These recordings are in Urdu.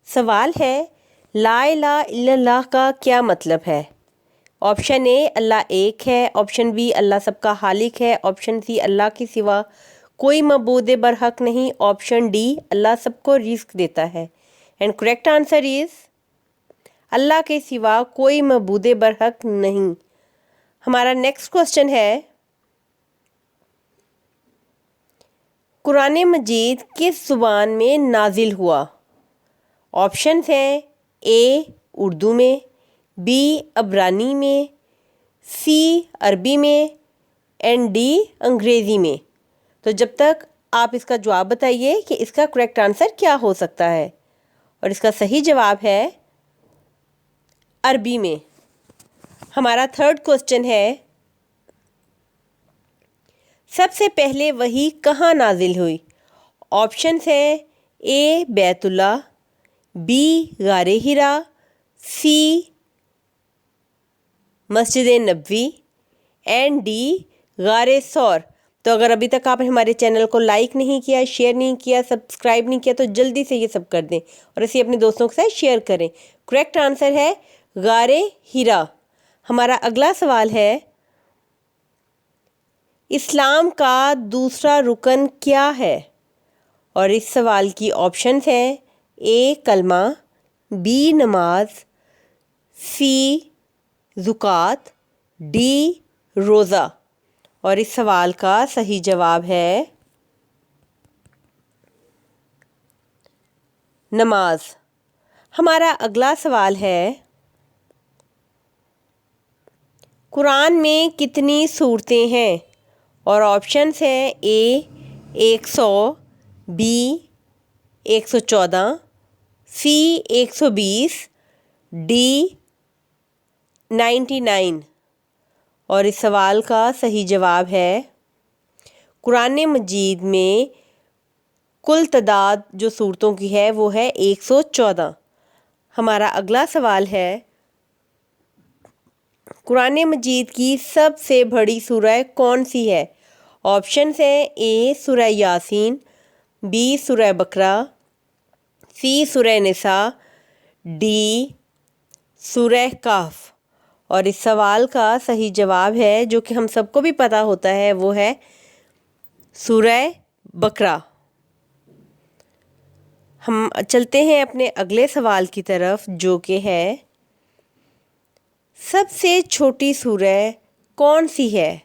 سوال ہے لا الہ الا اللہ کا کیا مطلب ہے؟ آپشن اے اللہ ایک ہے، آپشن بی اللہ سب کا خالق ہے، آپشن سی اللہ کے سوا کوئی معبود برحق نہیں، آپشن ڈی اللہ سب کو رزق دیتا ہے۔ اینڈ کریکٹ آنسر از اللہ کے سوا کوئی معبود برحق نہیں۔ ہمارا نیکسٹ کوسچن ہے قرآن مجید کس زبان میں نازل ہوا؟ آپشنز ہیں اے اردو میں، بی عبرانی میں، سی عربی میں، اینڈ ڈی انگریزی میں۔ تو جب تک آپ اس کا جواب بتائیے کہ اس کا کریکٹ آنسر کیا ہو سکتا ہے، اور اس کا صحیح جواب ہے عربی میں۔ ہمارا تھرڈ کوسچن ہے سب سے پہلے وحی کہاں نازل ہوئی؟ آپشنز ہیں اے بیت اللہ، بی غار حرا، سی مسجد نبوی، اینڈ ڈی غار ثور۔ تو اگر ابھی تک آپ نے ہمارے چینل کو لائک نہیں کیا، شیئر نہیں کیا، سبسکرائب نہیں کیا تو جلدی سے یہ سب کر دیں اور اسے اپنے دوستوں کے ساتھ شیئر کریں۔ کریکٹ آنسر ہے غار حرا۔ ہمارا اگلا سوال ہے اسلام کا دوسرا رکن کیا ہے؟ اور اس سوال کی آپشنز ہیں اے کلمہ، بی نماز، سی زکوٰۃ، ڈی روزہ۔ اور اس سوال کا صحیح جواب ہے نماز۔ ہمارا اگلا سوال ہے قرآن میں کتنی سورتیں ہیں؟ اور آپشنز ہیں اے 100، بی 114، سی 120، ڈی 99۔ اور اس سوال کا صحیح جواب ہے قرآن مجید میں کل تعداد جو سورتوں کی ہے وہ ہے 114۔ ہمارا اگلا سوال ہے قرآن مجید کی سب سے بڑی سورہ کون سی ہے؟ آپشنز ہیں اے سورہ یاسین، بی سورہ بقرہ، سی سورہ نساء، ڈی سورہ کہف۔ اور اس سوال کا صحیح جواب ہے جو کہ ہم سب کو بھی پتہ ہوتا ہے وہ ہے سورہ بقرہ۔ ہم چلتے ہیں اپنے اگلے سوال کی طرف جو کہ ہے سب سے چھوٹی سورہ کون سی ہے؟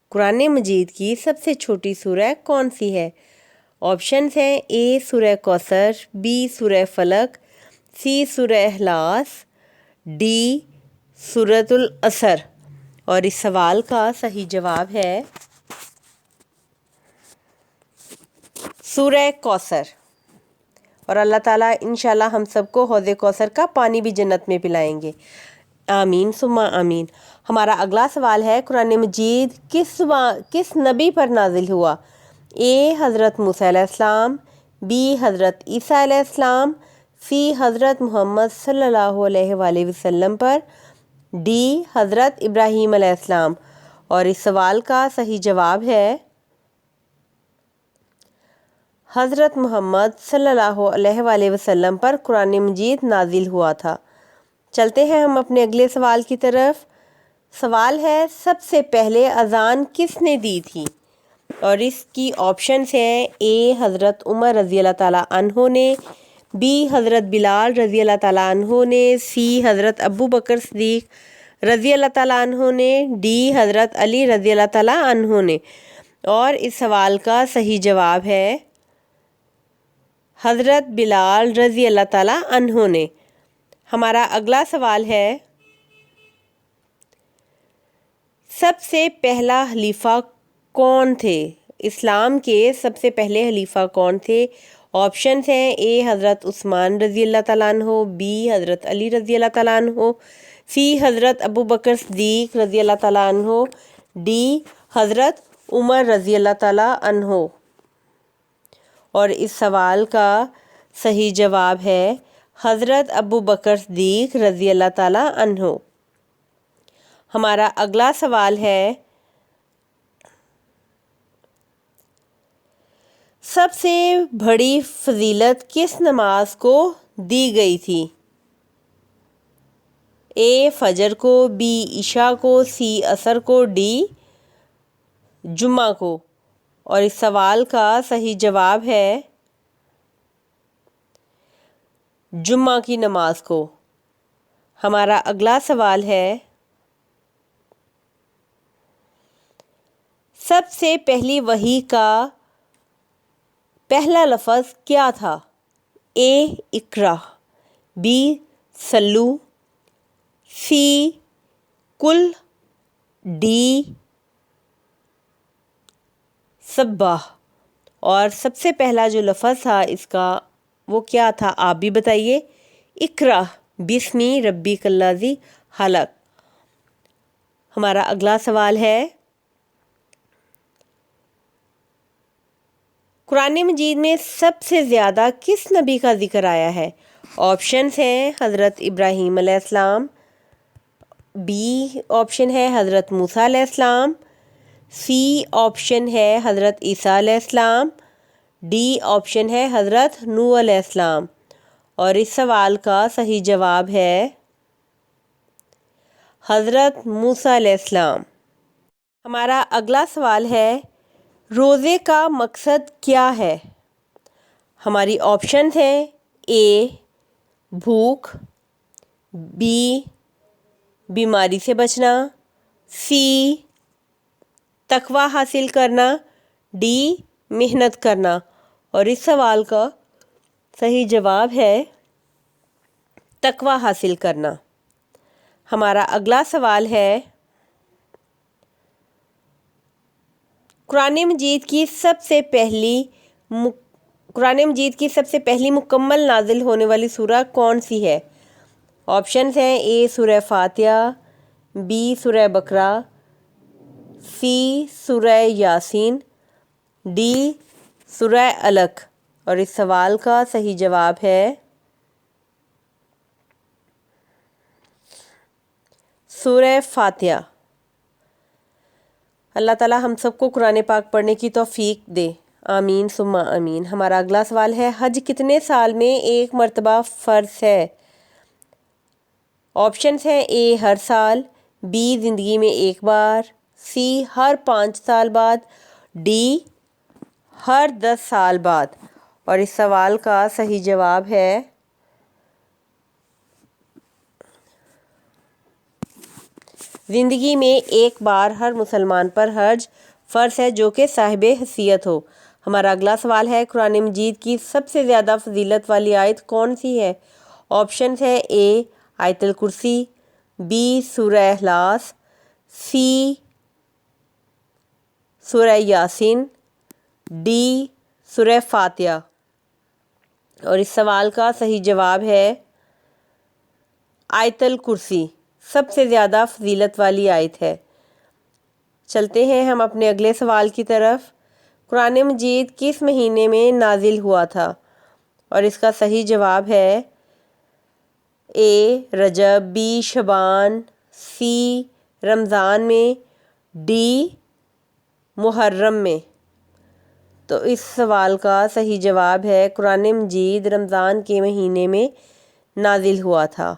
قرآن مجید کی سب سے چھوٹی سورہ کون سی ہے؟ آپشنز ہیں اے سورہ کوثر، بی سورہ فلق، سی سورہ اخلاص، ڈی سورۃ العصر۔ اور اس سوال کا صحیح جواب ہے سورہ کوثر۔ اور اللہ تعالیٰ انشاءاللہ ہم سب کو حوض کوثر کا پانی بھی جنت میں پلائیں گے، آمین ثم آمین۔ ہمارا اگلا سوال ہے قرآن مجید کس نبی پر نازل ہوا؟ اے حضرت موسیٰ علیہ السلام، بی حضرت عیسیٰ علیہ السلام، سی حضرت محمد صلی اللہ علیہ وآلہ وسلم پر، ڈی حضرت ابراہیم علیہ السلام۔ اور اس سوال کا صحیح جواب ہے حضرت محمد صلی اللہ علیہ وآلہ وسلم پر قرآن مجید نازل ہوا تھا۔ چلتے ہیں ہم اپنے اگلے سوال کی طرف۔ سوال ہے سب سے پہلے اذان کس نے دی تھی؟ اور اس کی آپشنز ہیں اے حضرت عمر رضی اللہ تعالیٰ عنہ نے، بی حضرت بلال رضی اللہ تعالیٰ عنہ نے، سی حضرت ابو بکر صدیق رضی اللہ تعالیٰ عنہ نے، ڈی حضرت علی رضی اللہ تعالیٰ عنہ نے۔ اور اس سوال کا صحیح جواب ہے حضرت بلال رضی اللہ تعالیٰ عنہ نے۔ ہمارا اگلا سوال ہے سب سے پہلا خلیفہ کون تھے؟ اسلام کے سب سے پہلے خلیفہ کون تھے؟ آپشنز ہیں اے حضرت عثمان رضی اللہ تعالیٰ عنہ، بی حضرت علی رضی اللہ تعالیٰ عنہ، سی حضرت ابو بکر صدیق رضی اللہ تعالیٰ عنہ، ڈی حضرت عمر رضی اللہ تعالیٰ عنہ۔ اور اس سوال کا صحیح جواب ہے حضرت ابو بکر صدیق رضی اللہ تعالیٰ عنہ۔ ہمارا اگلا سوال ہے سب سے بڑی فضیلت کس نماز کو دی گئی تھی؟ اے فجر کو، بی عشاء کو، سی عصر کو، ڈی جمعہ کو۔ اور اس سوال کا صحیح جواب ہے جمعہ کی نماز کو۔ ہمارا اگلا سوال ہے، سب سے پہلی وحی کا پہلا لفظ کیا تھا؟ اے اقرا، بی سلو، سی کل، ڈی سبح۔ اور سب سے پہلا جو لفظ تھا اس کا وہ کیا تھا آپ بھی بتائیے؟ اقرا بسمی ربک الذی خلق۔ ہمارا اگلا سوال ہے، قرآن مجید میں سب سے زیادہ کس نبی کا ذکر آیا ہے؟ آپشنز ہیں حضرت ابراہیم علیہ السلام، بی آپشن ہے حضرت موسیٰ علیہ السلام، سی آپشن ہے حضرت عیسیٰ علیہ السلام، ڈی آپشن ہے حضرت نوح علیہ السلام۔ اور اس سوال کا صحیح جواب ہے حضرت موسیٰ علیہ السلام۔ ہمارا اگلا سوال ہے، روزے کا مقصد کیا ہے؟ ہماری آپشنز ہیں اے بھوک، بی بیماری سے بچنا، سی تقوی حاصل کرنا، ڈی محنت کرنا۔ اور اس سوال کا صحیح جواب ہے تقوی حاصل کرنا۔ ہمارا اگلا سوال ہے، قرآن مجید کی سب سے پہلی مکمل نازل ہونے والی سورہ کون سی ہے؟ آپشنز ہیں اے سورہ فاتحہ، بی سورہ بقرہ، سی سورہ یاسین، ڈی سورہ علق۔ اور اس سوال کا صحیح جواب ہے سورہ فاتحہ۔ اللہ تعالی ہم سب کو قرآن پاک پڑھنے کی توفیق دے، آمین ثم آمین۔ ہمارا اگلا سوال ہے، حج کتنے سال میں ایک مرتبہ فرض ہے؟ آپشنز ہیں اے ہر سال، بی زندگی میں ایک بار، سی ہر 5 سال بعد، ڈی ہر 10 سال بعد۔ اور اس سوال کا صحیح جواب ہے زندگی میں ایک بار ہر مسلمان پر حج فرض ہے جو کہ صاحب حیثیت ہو۔ ہمارا اگلا سوال ہے، قرآن مجید کی سب سے زیادہ فضیلت والی آیت کون سی ہے؟ آپشنز ہے اے آیت الکرسی، بی سورہ اخلاص، سی سورہ یاسین، ڈی سورہ فاتحہ۔ اور اس سوال کا صحیح جواب ہے آیت الکرسی، سب سے زیادہ فضیلت والی آیت ہے۔ چلتے ہیں ہم اپنے اگلے سوال کی طرف، قرآن مجید کس مہینے میں نازل ہوا تھا؟ اور اس کا صحیح جواب ہے اے رجب، بی شعبان، سی رمضان میں، ڈی محرم میں۔ تو اس سوال کا صحیح جواب ہے قرآن مجید رمضان کے مہینے میں نازل ہوا تھا۔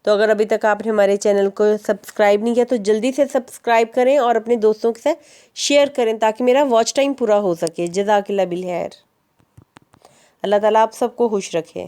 تو اگر ابھی تک آپ نے ہمارے چینل کو سبسکرائب نہیں کیا تو جلدی سے سبسکرائب کریں اور اپنے دوستوں کے ساتھ شیئر کریں تاکہ میرا واچ ٹائم پورا ہو سکے۔ جزاک اللہ بالخیر۔ اللہ تعالیٰ آپ سب کو خوش رکھے۔